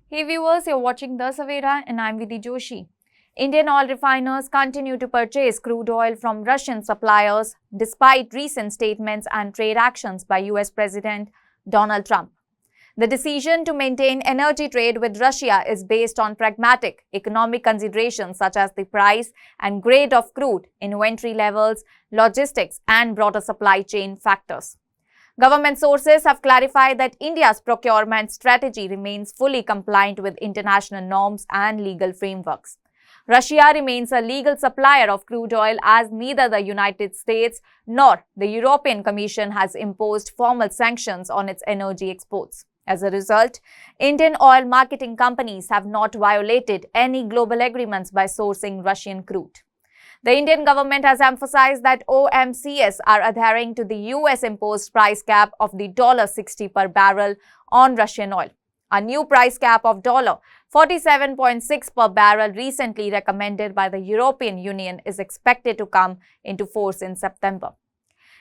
Hey viewers, you're watching The Savera and I'm Vidhi Joshi. Indian oil refiners continue to purchase crude oil from Russian suppliers despite recent statements and trade actions by US President Donald Trump. The decision to maintain energy trade with Russia is based on pragmatic economic considerations such as the price and grade of crude, inventory levels, logistics, and broader supply chain factors. Government sources have clarified that India's procurement strategy remains fully compliant with international norms and legal frameworks. Russia remains a legal supplier of crude oil as neither the United States nor the European Commission has imposed formal sanctions on its energy exports. As a result, Indian oil marketing companies have not violated any global agreements by sourcing Russian crude. The Indian government has emphasized that OMCs are adhering to the US imposed price cap of the $60 per barrel on Russian oil. A new price cap of $47.6 per barrel recently recommended by the European Union is expected to come into force in September.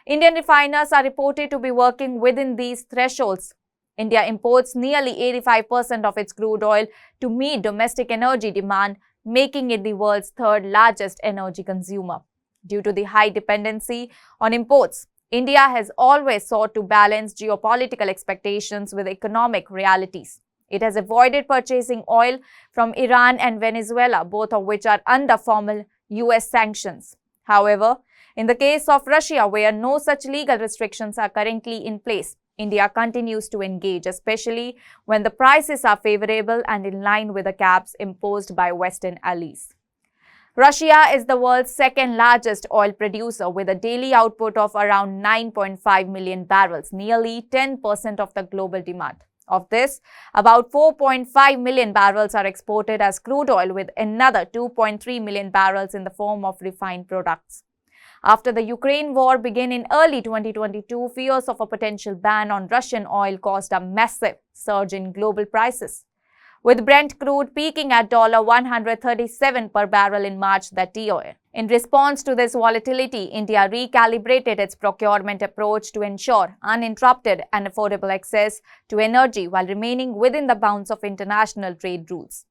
Indian refiners are reported to be working within these thresholds. India imports nearly 85% of its crude oil to meet domestic energy demand, making it the world's third largest energy consumer. Due to the high dependency on imports, India has always sought to balance geopolitical expectations with economic realities. It has avoided purchasing oil from Iran and Venezuela, both of which are under formal US sanctions. However, in the case of Russia, where no such legal restrictions are currently in place, India continues to engage, especially when the prices are favorable and in line with the caps imposed by Western allies. Russia is the world's second largest oil producer with a daily output of around 9.5 million barrels, nearly 10% of the global demand. Of this, about 4.5 million barrels are exported as crude oil, with another 2.3 million barrels in the form of refined products. After the Ukraine war began in early 2022, fears of a potential ban on Russian oil caused a massive surge in global prices, with Brent crude peaking at $137 per barrel in March that year. In response to this volatility, India recalibrated its procurement approach to ensure uninterrupted and affordable access to energy while remaining within the bounds of international trade rules.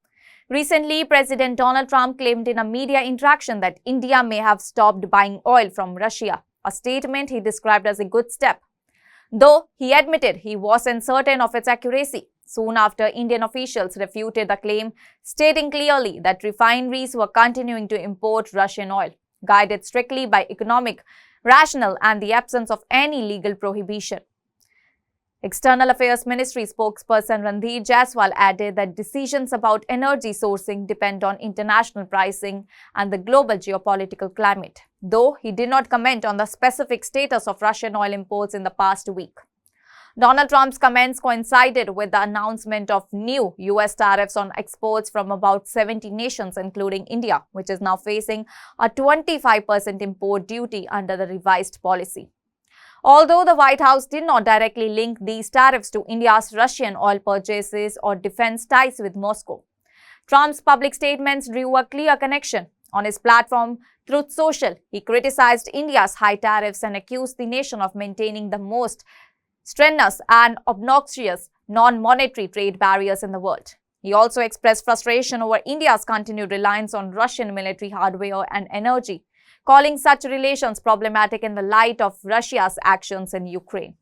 Recently, President Donald Trump claimed in a media interaction that India may have stopped buying oil from Russia, a statement he described as a good step, though he admitted he was uncertain of its accuracy. Soon after, Indian officials refuted the claim, stating clearly that refineries were continuing to import Russian oil, guided strictly by economic rationale and the absence of any legal prohibition. External Affairs Ministry spokesperson Ranveer Jaiswal added that decisions about energy sourcing depend on international pricing and the global geopolitical climate, though he did not comment on the specific status of Russian oil imports in the past week. Donald Trump's comments coincided with the announcement of new US tariffs on exports from about 70 nations, including India, which is now facing a 25% import duty under the revised policy. Although the White House did not directly link these tariffs to India's Russian oil purchases or defense ties with Moscow, Trump's public statements drew a clear connection. On his platform, Truth Social, he criticized India's high tariffs and accused the nation of maintaining the most strenuous and obnoxious non-monetary trade barriers in the world. He also expressed frustration over India's continued reliance on Russian military hardware and energy, calling such relations problematic in the light of Russia's actions in Ukraine.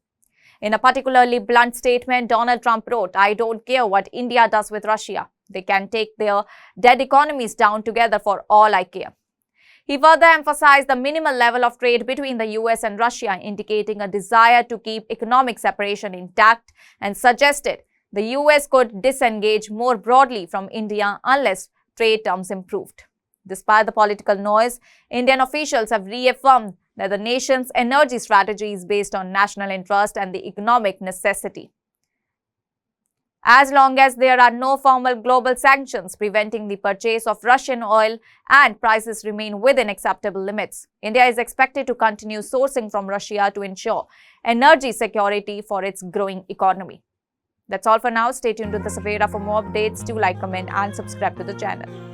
In a particularly blunt statement, Donald Trump wrote, "I don't care what India does with Russia. They can take their dead economies down together for all I care." He further emphasized the minimal level of trade between the US and Russia, indicating a desire to keep economic separation intact, and suggested the US could disengage more broadly from India unless trade terms improved. Despite the political noise, Indian officials have reaffirmed that the nation's energy strategy is based on national interest and the economic necessity. As long as there are no formal global sanctions preventing the purchase of Russian oil and prices remain within acceptable limits, India is expected to continue sourcing from Russia to ensure energy security for its growing economy. That's all for now. Stay tuned to The Savera for more updates. Do like, comment and subscribe to the channel.